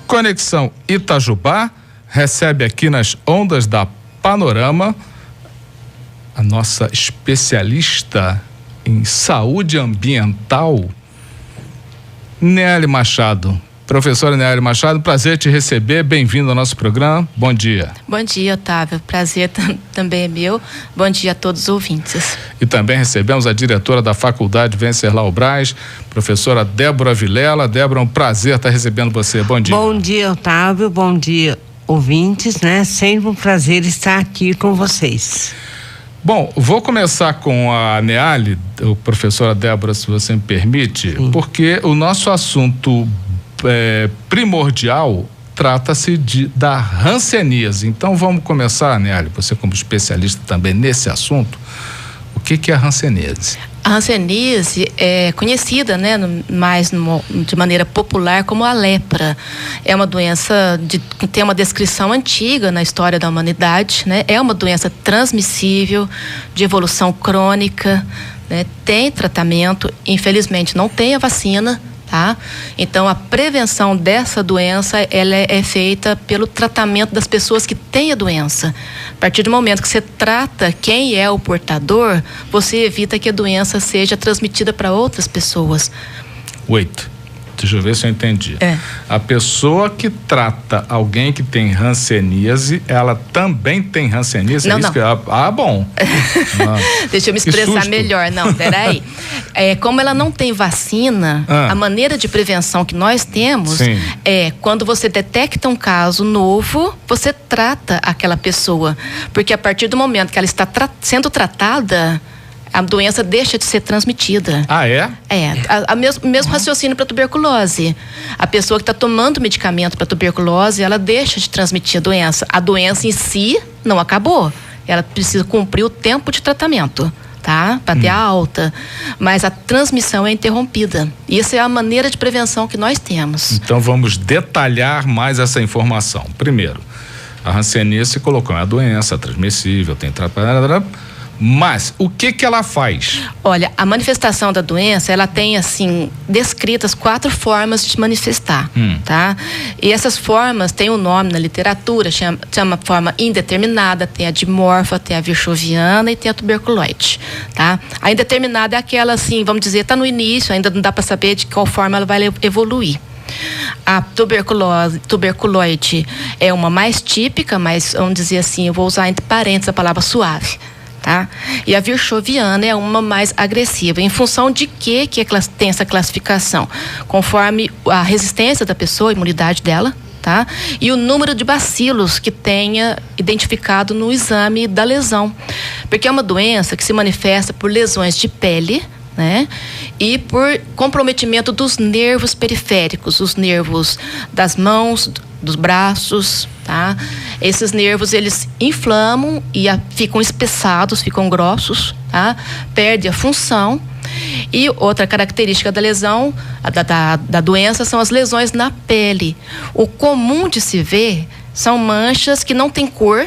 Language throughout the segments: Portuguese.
Conexão Itajubá recebe aqui nas ondas da Panorama a nossa especialista em saúde ambiental, Neely Machado. Professora Neely Machado, prazer te receber, bem-vindo ao nosso programa, bom dia. Bom dia, Otávio, prazer também é meu, bom dia a todos os ouvintes. E também recebemos a diretora da Faculdade Venceslau Braz, professora Débora Vilela. Débora, um prazer estar recebendo você, bom dia. Bom dia, Otávio, bom dia, ouvintes, né? Sempre um prazer estar aqui com vocês. Bom, vou começar com a Neely, professora Débora, se você me permite, porque o nosso assunto primordial trata-se da hanseníase. Então vamos começar, Neely, você como especialista também nesse assunto, o que é a hanseníase? A hanseníase é conhecida, né, de maneira popular como a lepra. É uma doença que tem uma descrição antiga na história da humanidade, né? É uma doença transmissível, de evolução crônica, né? Tem tratamento, infelizmente não tem a vacina, tá? Então a prevenção dessa doença ela é feita pelo tratamento das pessoas que têm a doença. A partir do momento que você trata quem é o portador, você evita que a doença seja transmitida para outras pessoas. Deixa eu ver se eu entendi. A pessoa que trata alguém que tem hanseníase, ela também tem hanseníase? Não. Bom. Deixa eu me expressar melhor. Não, peraí. Como ela não tem vacina, a maneira de prevenção que nós temos é quando você detecta um caso novo, você trata aquela pessoa. Porque a partir do momento que ela está sendo tratada, a doença deixa de ser transmitida. Ah, é? Mesmo raciocínio para tuberculose. A pessoa que está tomando medicamento para tuberculose, ela deixa de transmitir a doença. A doença em si não acabou. Ela precisa cumprir o tempo de tratamento, tá? Para ter a alta. Mas a transmissão é interrompida. Isso é a maneira de prevenção que nós temos. Então vamos detalhar mais essa informação. Primeiro, a hanseníase se colocou, é uma doença transmissível, tem tratamento. Mas o que ela faz? Olha, a manifestação da doença, ela tem assim descritas 4 formas de manifestar, tá? E essas formas têm um nome na literatura, chama forma indeterminada, tem a dimorfa, tem a virchoviana e tem a tuberculoide, tá? A indeterminada é aquela assim, vamos dizer, tá no início, ainda não dá para saber de qual forma ela vai evoluir. A tuberculoide é uma mais típica, mas vamos dizer assim, eu vou usar entre parênteses a palavra suave. Tá? E a virchoviana é uma mais agressiva. Em função de que tem essa classificação? Conforme a resistência da pessoa, a imunidade dela, tá? E o número de bacilos que tenha identificado no exame da lesão. Porque é uma doença que se manifesta por lesões de pele, né? E por comprometimento dos nervos periféricos, os nervos das mãos, dos braços, tá? Esses nervos, eles inflamam e ficam espessados, ficam grossos, tá? Perde a função. E outra característica da lesão, da doença, são as lesões na pele. O comum de se ver são manchas que não têm cor,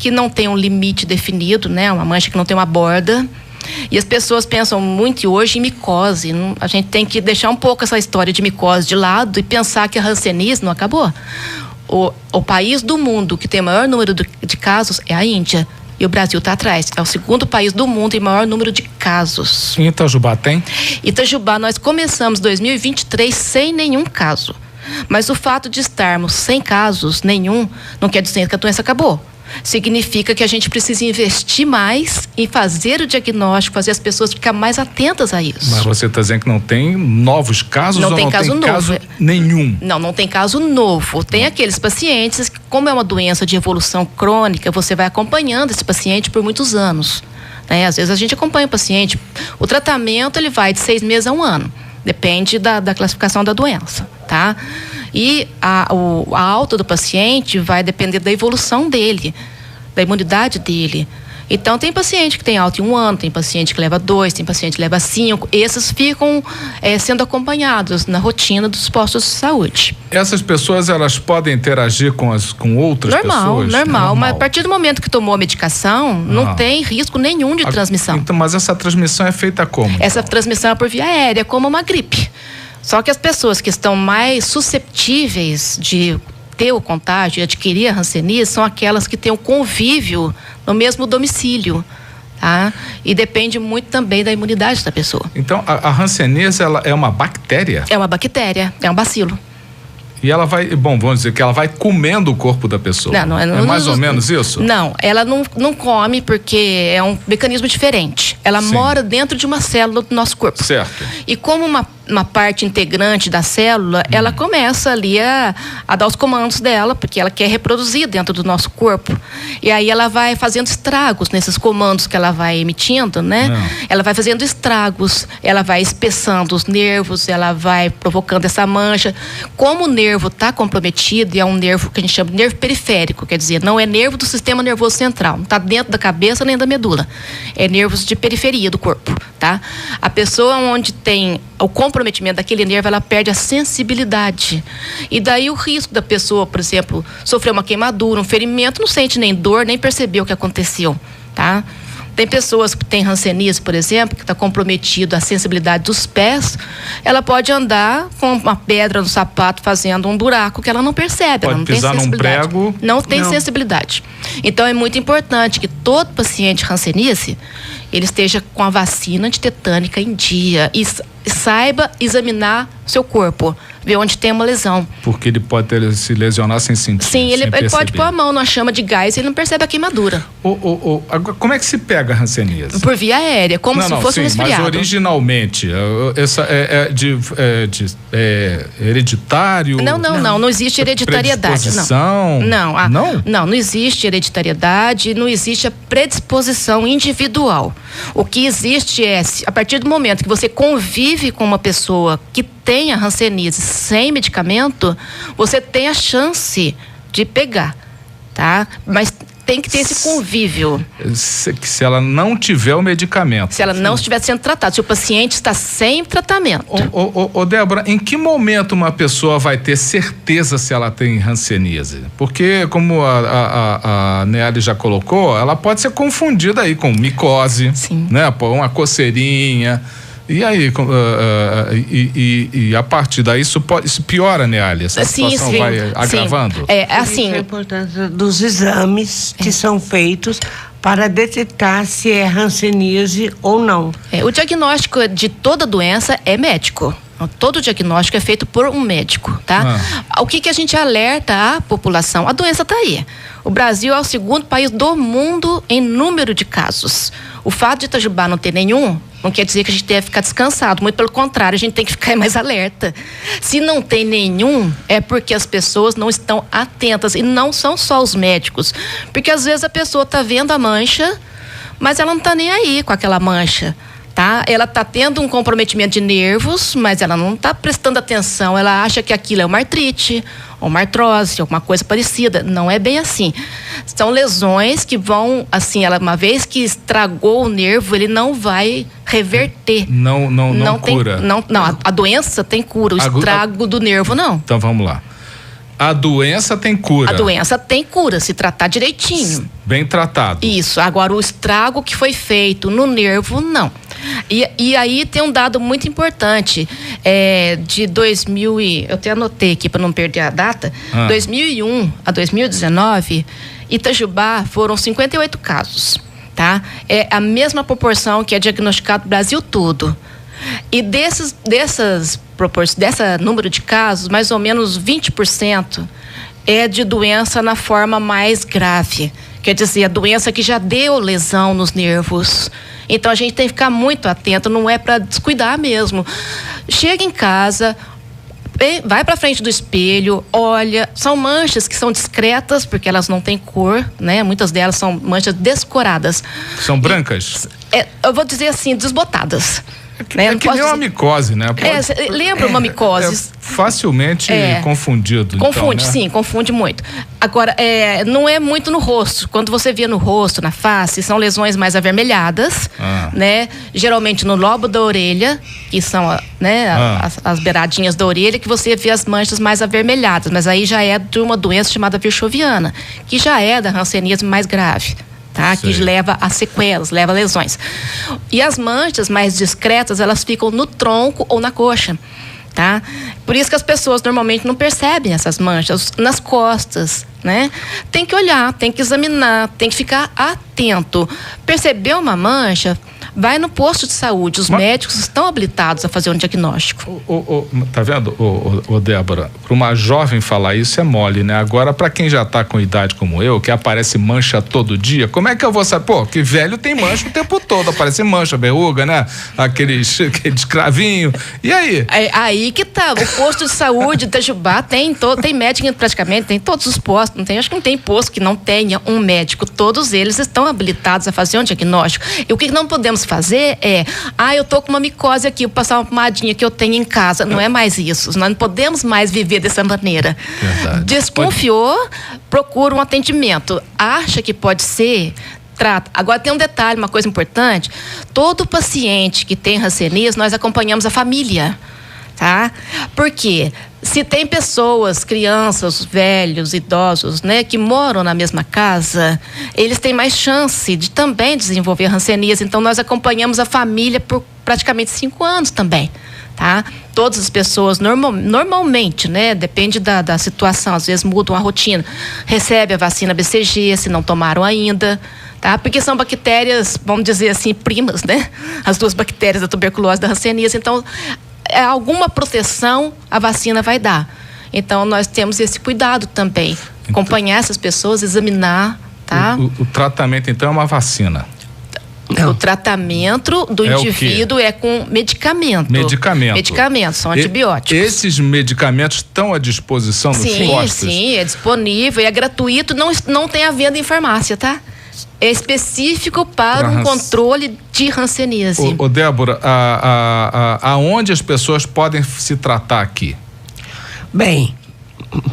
que não tem um limite definido, né? Uma mancha que não tem uma borda. E as pessoas pensam muito hoje em micose. A gente tem que deixar um pouco essa história de micose de lado e pensar que a hanseníase não acabou. O país do mundo que tem o maior número de casos é a Índia. E o Brasil está atrás. É o segundo país do mundo em maior número de casos. Em Itajubá tem? Itajubá, nós começamos 2023 sem nenhum caso. Mas o fato de estarmos sem casos nenhum não quer dizer que a doença acabou. Significa que a gente precisa investir mais em fazer o diagnóstico, fazer as pessoas ficar mais atentas a isso. Mas você está dizendo que não tem novos casos? Não ou tem não caso tem novo. Caso nenhum? Não tem caso novo. Tem aqueles pacientes que, como é uma doença de evolução crônica, você vai acompanhando esse paciente por muitos anos, né? Às vezes a gente acompanha o paciente. O tratamento ele vai de 6 meses a 1 ano. Depende da classificação da doença, tá? E a alta do paciente vai depender da evolução dele, da imunidade dele. Então, tem paciente que tem alta em 1 ano, tem paciente que leva 2, tem paciente que leva 5. Esses ficam sendo acompanhados na rotina dos postos de saúde. Essas pessoas, elas podem interagir com outras pessoas? Normal. Mas a partir do momento que tomou a medicação, não tem risco nenhum de transmissão. Então, mas essa transmissão é feita como? Essa transmissão é por via aérea, como uma gripe. Só que as pessoas que estão mais susceptíveis de ter o contágio e adquirir a hanseníase são aquelas que têm o convívio no mesmo domicílio. Tá? E depende muito também da imunidade da pessoa. Então, a hanseníase, ela é uma bactéria? É uma bactéria, é um bacilo. E ela vai, vamos dizer que ela vai comendo o corpo da pessoa. Não, é mais ou menos isso? Não, ela não come porque é um mecanismo diferente. Ela mora dentro de uma célula do nosso corpo. Certo. E como uma parte integrante da célula, ela começa ali a dar os comandos dela, porque ela quer reproduzir dentro do nosso corpo. E aí ela vai fazendo estragos nesses comandos que ela vai emitindo, né? Ela vai fazendo estragos, ela vai espessando os nervos, ela vai provocando essa mancha. Como o nervo está comprometido, e é um nervo que a gente chama de nervo periférico, quer dizer, não é nervo do sistema nervoso central, não está dentro da cabeça nem da medula. É nervos de periferia do corpo, tá? A pessoa onde tem o comprometimento daquele nervo, ela perde a sensibilidade. E daí o risco da pessoa, por exemplo, sofrer uma queimadura, um ferimento, não sente nem dor, nem percebeu o que aconteceu, tá? Tem pessoas que têm hanseníase, por exemplo, que está comprometido a sensibilidade dos pés, ela pode andar com uma pedra no sapato fazendo um buraco que ela não percebe, ela não tem sensibilidade. Pode pisar num prego? Não tem sensibilidade. Então é muito importante que todo paciente hanseníase, ele esteja com a vacina antitetânica em dia e saiba examinar seu corpo, ver onde tem uma lesão. Porque ele pode se lesionar sem sentir. Sim, ele pode pôr a mão numa chama de gás e ele não percebe a queimadura. Agora, como é que se pega a hanseníase? Por via aérea, como se fosse um resfriado. Mas originalmente, essa é hereditário? Não existe hereditariedade. Não existe hereditariedade, não existe a predisposição individual. O que existe é, a partir do momento que você convive com uma pessoa que tem a hanseníase sem medicamento, você tem a chance de pegar, tá? Mas tem que ter esse convívio. Se ela não tiver o medicamento. Se ela não estiver sendo tratada, se o paciente está sem tratamento. Débora, em que momento uma pessoa vai ter certeza se ela tem hanseníase? Porque, como a Neali já colocou, ela pode ser confundida aí com micose, né? Uma coceirinha. E aí, a partir daí, isso piora, Neali? Essa situação vai agravando? Isso é a importância dos exames que são feitos para detectar se é hanseníase ou não. O diagnóstico de toda doença é médico. Todo diagnóstico é feito por um médico, tá? O que a gente alerta à população? A doença está aí. O Brasil é o segundo país do mundo em número de casos. O fato de Itajubá não ter nenhum, não quer dizer que a gente deve ficar descansado. Muito pelo contrário, a gente tem que ficar mais alerta. Se não tem nenhum, é porque as pessoas não estão atentas. E não são só os médicos. Porque às vezes a pessoa está vendo a mancha, mas ela não está nem aí com aquela mancha. Tá? Ela está tendo um comprometimento de nervos, mas ela não está prestando atenção. Ela acha que aquilo é uma artrite, ou uma artrose, alguma coisa parecida. Não é bem assim. São lesões que vão, assim, uma vez que estragou o nervo, ele não vai reverter. Não cura. A doença tem cura, o estrago do nervo não. Então vamos lá. A doença tem cura. A doença tem cura, se tratar direitinho. Bem tratado. Isso. Agora, o estrago que foi feito no nervo, não. E aí tem um dado muito importante, de 2000 eu até anotei aqui para não perder a data, 2001 a 2019, Itajubá foram 58 casos, tá? É a mesma proporção que é diagnosticado no Brasil todo. E desse número de casos, mais ou menos 20% é de doença na forma mais grave. Quer dizer, a doença que já deu lesão nos nervos. Então a gente tem que ficar muito atento, não é para descuidar mesmo. Chega em casa, vai para frente do espelho, olha, são manchas que são discretas, porque elas não têm cor, né? Muitas delas são manchas descoradas. São brancas? Eu vou dizer assim, desbotadas. É que nem uma micose, né? Lembra uma micose? Facilmente confundido. Confunde, então, né? Sim, confunde muito. Agora, não é muito no rosto. Quando você vê no rosto, na face, são lesões mais avermelhadas, né? Geralmente no lobo da orelha, que são, né, as beiradinhas da orelha, que você vê as manchas mais avermelhadas. Mas aí já é de uma doença chamada virchoviana, que já é da hanseníase mais grave. Tá? Que leva a sequelas, leva a lesões. E as manchas mais discretas, elas ficam no tronco ou na coxa. tá? Por isso que as pessoas normalmente não percebem essas manchas nas costas, né? Tem que olhar, tem que examinar, tem que ficar atento. Percebeu uma mancha? Vai no posto de saúde, os médicos estão habilitados a fazer um diagnóstico. Tá vendo, Débora? Para uma jovem falar isso é mole, né? Agora, para quem já tá com idade como eu, que aparece mancha todo dia, como é que eu vou saber? Pô, que velho tem mancha o tempo todo, aparece mancha, verruga, né? Aqueles cravinho. E aí? Aí que tá, o posto de saúde de Itajubá tem médico praticamente, tem todos os postos, não tem, acho que não tem posto que não tenha um médico, todos eles estão habilitados a fazer um diagnóstico. E o que não podemos fazer é, eu tô com uma micose aqui, vou passar uma pomadinha que eu tenho em casa. Não é mais isso. Nós não podemos mais viver dessa maneira. Verdade. Desconfiou, procura um atendimento. Acha que pode ser, trata. Agora tem um detalhe, uma coisa importante. Todo paciente que tem hanseníase, nós acompanhamos a família, tá? Por quê? Se tem pessoas, crianças, velhos, idosos, né, que moram na mesma casa, eles têm mais chance de também desenvolver hanseníase. Então, nós acompanhamos a família por praticamente 5 anos também, tá? Todas as pessoas, normalmente, né, depende da situação, às vezes mudam a rotina, recebe a vacina BCG, se não tomaram ainda, tá? Porque são bactérias, vamos dizer assim, primas, né? As duas bactérias da tuberculose e da hanseníase. Então, alguma proteção a vacina vai dar. Então, nós temos esse cuidado também. Acompanhar essas pessoas, examinar, tá? O tratamento, então, é uma vacina? Não. O tratamento do indivíduo é com medicamento. Medicamentos, são antibióticos. Esses medicamentos estão à disposição nos postos? Sim, é disponível, é gratuito, não tem a venda em farmácia, tá? É específico para um controle de hanseníase. Débora, aonde as pessoas podem se tratar aqui? Bem,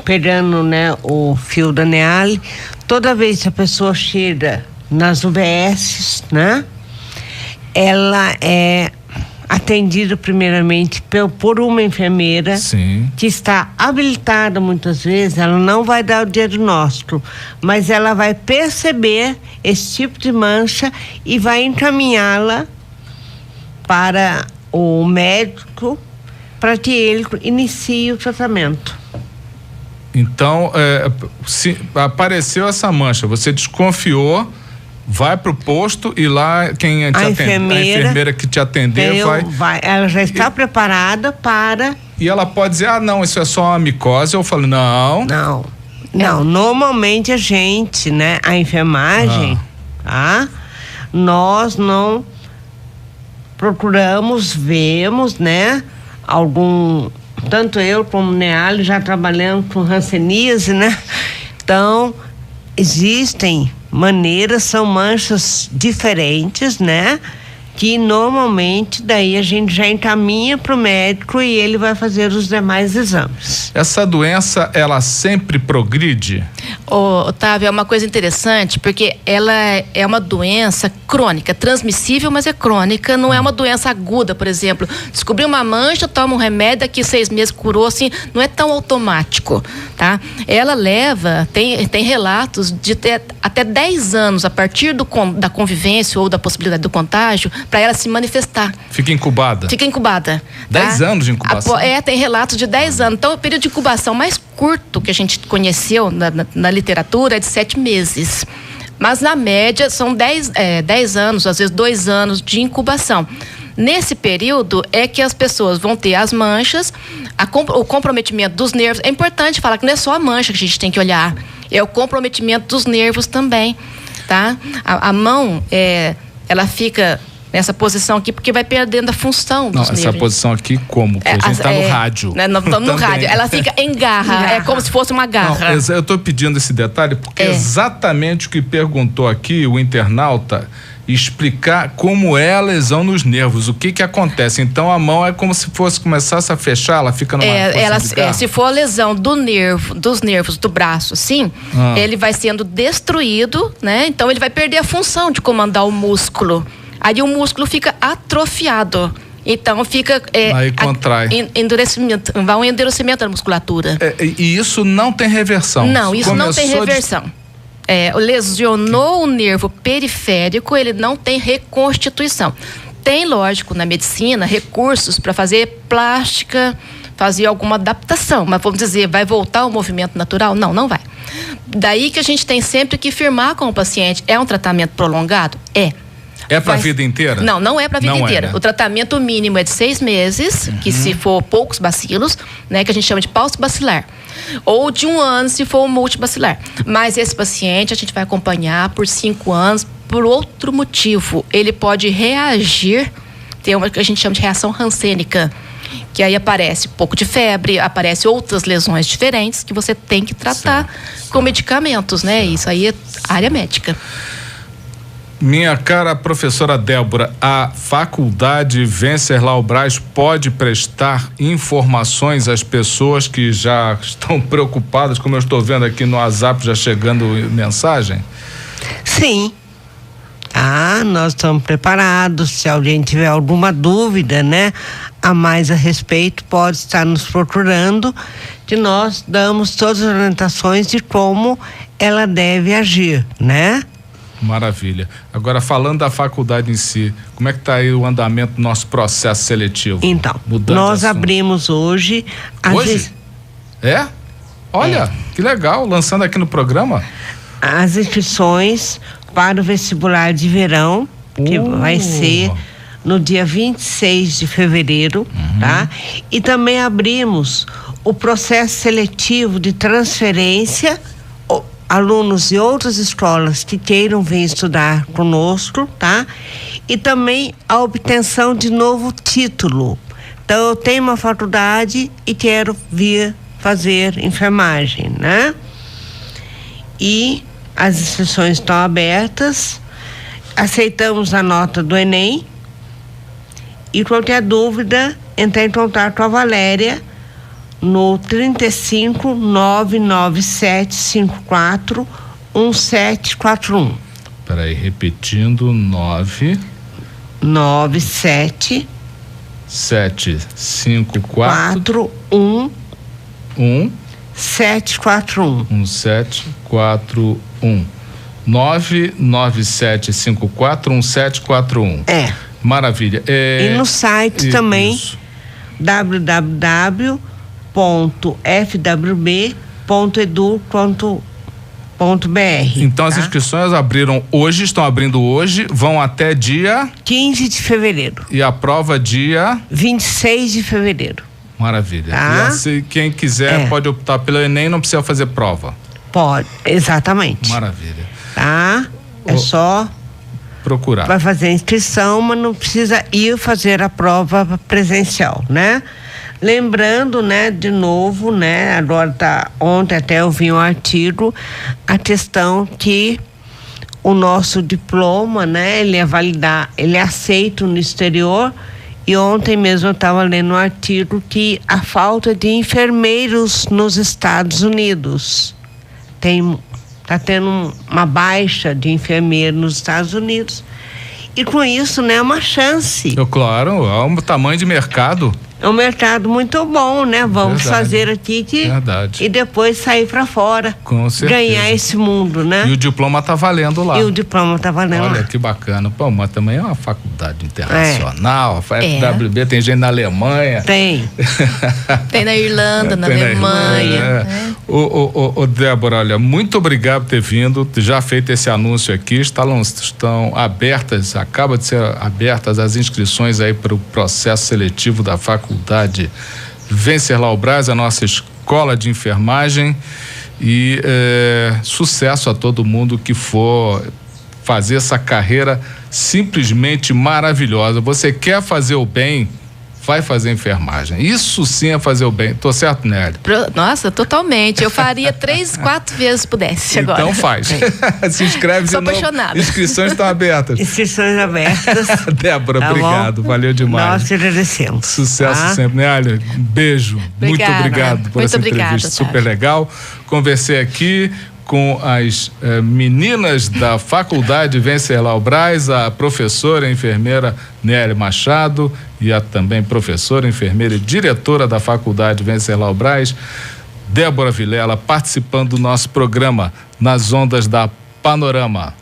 pegando, né, o fio da Neale, toda vez que a pessoa chega nas UBSs, né, ela é atendida primeiramente por uma enfermeira. Sim. Que está habilitada muitas vezes, ela não vai dar o diagnóstico, mas ela vai perceber esse tipo de mancha e vai encaminhá-la para o médico para que ele inicie o tratamento. Então, se apareceu essa mancha, você desconfiou, vai pro posto e lá quem te atende, a enfermeira que te atender vai. Ela já está preparada para. E ela pode dizer, não, isso é só uma micose. Eu falo, não. Não, normalmente a gente, né, a enfermagem, tá? Nós não procuramos, vemos, né, tanto eu como Neale já trabalhando com hanseníase, né? Então, existem maneiras, são manchas diferentes, né? Que normalmente daí a gente já encaminha para o médico e ele vai fazer os demais exames. Essa doença, ela sempre progride? Otávio, é uma coisa interessante, porque ela é uma doença crônica, transmissível, mas é crônica, não é uma doença aguda, por exemplo. Descobriu uma mancha, toma um remédio, daqui 6 meses curou, assim, não é tão automático, tá? Ela tem relatos de ter até 10 anos, a partir da convivência ou da possibilidade do contágio, para ela se manifestar. Fica incubada? Fica incubada. 10 anos de incubação? Tem relatos de 10 anos. Então, o período de incubação mais curto que a gente conheceu na literatura é de 7 meses. Mas, na média, são 10 anos, às vezes 2 anos de incubação. Nesse período é que as pessoas vão ter as manchas, o comprometimento dos nervos. É importante falar que não é só a mancha que a gente tem que olhar, é o comprometimento dos nervos também, tá? A mão, ela fica nessa posição aqui porque vai perdendo a função dos nervos. Essa posição aqui como? Porque a gente está no rádio. Nós estamos no rádio. Ela fica em garra, é como se fosse uma garra. Não, eu estou pedindo esse detalhe porque é exatamente o que perguntou aqui o internauta, explicar como é a lesão nos nervos, o que acontece. Então a mão é como se começasse a fechar, ela fica numa posição de garra. Se for a lesão dos nervos do braço, sim, ele vai sendo destruído, né? Então ele vai perder a função de comandar o músculo. Aí o músculo fica atrofiado. Então fica aí contrai. Vai um endurecimento da musculatura. E isso não tem reversão? Não, isso não tem reversão. Lesionou o nervo periférico, ele não tem reconstituição. Tem, lógico, na medicina, recursos para fazer plástica, fazer alguma adaptação, mas vamos dizer, vai voltar ao movimento natural? Não, não vai. Daí que a gente tem sempre que firmar com o paciente, é um tratamento prolongado? É. É para a vida inteira? Não, não é para a vida inteira. Né? O tratamento mínimo é de 6 meses, que se for poucos bacilos, né, que a gente chama de pauci bacilar. Ou de 1 ano, se for multibacilar. Mas esse paciente a gente vai acompanhar por 5 anos, por outro motivo. Ele pode reagir, tem uma que a gente chama de reação rancênica, que aí aparece um pouco de febre, aparece outras lesões diferentes que você tem que tratar com medicamentos, né? Isso aí é área médica. Minha cara professora Débora, a Faculdade Venceslau Braz pode prestar informações às pessoas que já estão preocupadas, como eu estou vendo aqui no WhatsApp já chegando mensagem? Sim. Nós estamos preparados. Se alguém tiver alguma dúvida, né, a mais a respeito, pode estar nos procurando, que nós damos todas as orientações de como ela deve agir, né? Maravilha. Agora, falando da faculdade em si, como é que está aí o andamento do nosso processo seletivo? Então, nós abrimos hoje. Hoje? É? Olha, que legal, lançando aqui no programa. As inscrições para o vestibular de verão, que vai ser no dia 26 de fevereiro, tá? E também abrimos o processo seletivo de transferência, alunos de outras escolas que queiram vir estudar conosco, tá? E também a obtenção de novo título. Então, eu tenho uma faculdade e quero vir fazer enfermagem, né? E as inscrições estão abertas, aceitamos a nota do Enem e qualquer dúvida, entre em contato com a Valéria no 35 997 54 1741. Peraí, repetindo, 97 754 1741 99754 1741. É. Maravilha. E no site também www.fwb.edu.br. Então as inscrições abriram hoje, estão abrindo hoje, vão até dia 15 de fevereiro. E a prova dia 26 de fevereiro. Maravilha. Tá? E assim, quem quiser pode optar pelo Enem, não precisa fazer prova. Pode, exatamente. Maravilha. Tá? É só procurar. Vai fazer a inscrição, mas não precisa ir fazer a prova presencial, né? Lembrando, né, de novo, né, agora ontem até eu vi um artigo, a questão que o nosso diploma, né, ele é aceito no exterior, e ontem mesmo eu estava lendo um artigo que a falta de enfermeiros nos Estados Unidos está tendo uma baixa de enfermeiros nos Estados Unidos, e com isso, né, é uma chance. Claro, é um tamanho de mercado. É um mercado muito bom, né? Vamos fazer aqui e depois sair para fora. Com certeza. Ganhar esse mundo, né? E o diploma tá valendo lá. Olha que bacana. Pô, mas também é uma faculdade internacional. A FWB tem gente na Alemanha. Tem. Tem na Irlanda, na Alemanha. Ô, Débora, olha, muito obrigado por ter vindo, já feito esse anúncio aqui. Estão abertas, acaba de ser abertas as inscrições aí para o processo seletivo da Faculdade Venceslau Braz, a nossa escola de enfermagem, e sucesso a todo mundo que for fazer essa carreira simplesmente maravilhosa. Você quer fazer o bem, vai fazer enfermagem. Isso sim é fazer o bem. Tô certo, Nélia? Nossa, totalmente. Eu faria 3, 4 vezes se pudesse agora. Então faz. Se inscreve. Sou apaixonada. Inscrições estão abertas. Inscrições abertas. Débora, obrigado. Valeu demais. Nós agradecemos. Sucesso sempre, Nélia. Um beijo. Obrigada. Muito obrigado por essa entrevista. Super legal. Conversei aqui com as meninas da Faculdade Venceslau Braz, a professora e enfermeira Nélia Machado e a também professora, enfermeira e diretora da Faculdade Venceslau Braz, Débora Vilela, participando do nosso programa nas ondas da Panorama.